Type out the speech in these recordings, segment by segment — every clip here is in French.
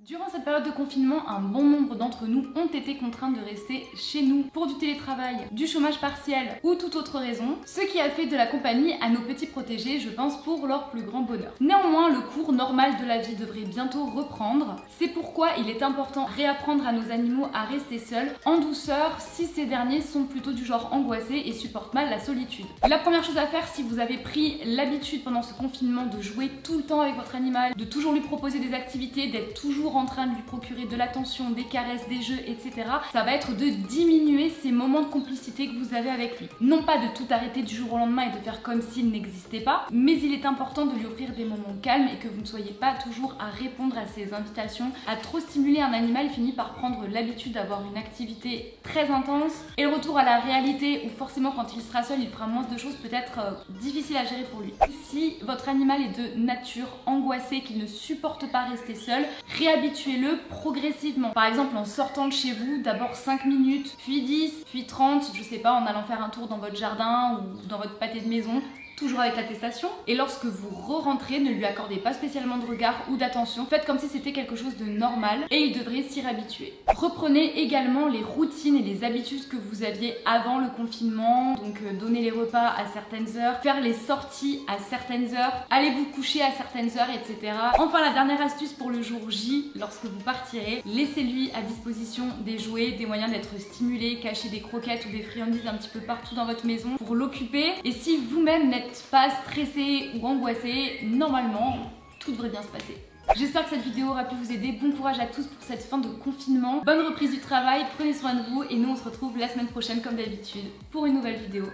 Durant cette période de confinement, un bon nombre d'entre nous ont été contraints de rester chez nous pour du télétravail, du chômage partiel ou toute autre raison, ce qui a fait de la compagnie à nos petits protégés, je pense, pour leur plus grand bonheur. Néanmoins, le cours normal de la vie devrait bientôt reprendre. C'est pourquoi il est important de réapprendre à nos animaux à rester seuls, en douceur, si ces derniers sont plutôt du genre angoissés et supportent mal la solitude. La première chose à faire si vous avez pris l'habitude pendant ce confinement de jouer tout le temps avec votre animal, de toujours lui proposer des activités, d'être toujours en train de lui procurer de l'attention, des caresses, des jeux, etc., ça va être de diminuer ces moments de complicité que vous avez avec lui. Non pas de tout arrêter du jour au lendemain et de faire comme s'il n'existait pas, mais il est important de lui offrir des moments calmes et que vous ne soyez pas toujours à répondre à ses invitations. À trop stimuler un animal finit par prendre l'habitude d'avoir une activité très intense et le retour à la réalité où forcément quand il sera seul il fera moins de choses peut être difficile à gérer pour lui. Si votre animal est de nature angoissé, qu'il ne supporte pas rester seul, réhabituez-le progressivement. Par exemple en sortant de chez vous, d'abord 5 minutes, puis 10, puis 30, je sais pas, en allant faire un tour dans votre jardin ou dans votre pâté de maison, toujours avec l'attestation. Et lorsque vous re-rentrez, ne lui accordez pas spécialement de regard ou d'attention. Faites comme si c'était quelque chose de normal et il devrait s'y réhabituer. Reprenez également les routines et les habitudes que vous aviez avant le confinement. Donc donner les repas à certaines heures, faire les sorties à certaines heures, aller vous coucher à certaines heures, etc. Enfin, la dernière astuce pour le jour J, lorsque vous partirez, laissez-lui à disposition des jouets, des moyens d'être stimulé, cacher des croquettes ou des friandises un petit peu partout dans votre maison pour l'occuper. Et si vous-même n'êtes pas stressé ou angoissé, normalement, tout devrait bien se passer. J'espère que cette vidéo aura pu vous aider. Bon courage à tous pour cette fin de confinement. Bonne reprise du travail, prenez soin de vous et nous on se retrouve la semaine prochaine comme d'habitude pour une nouvelle vidéo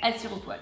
à Cire au poil.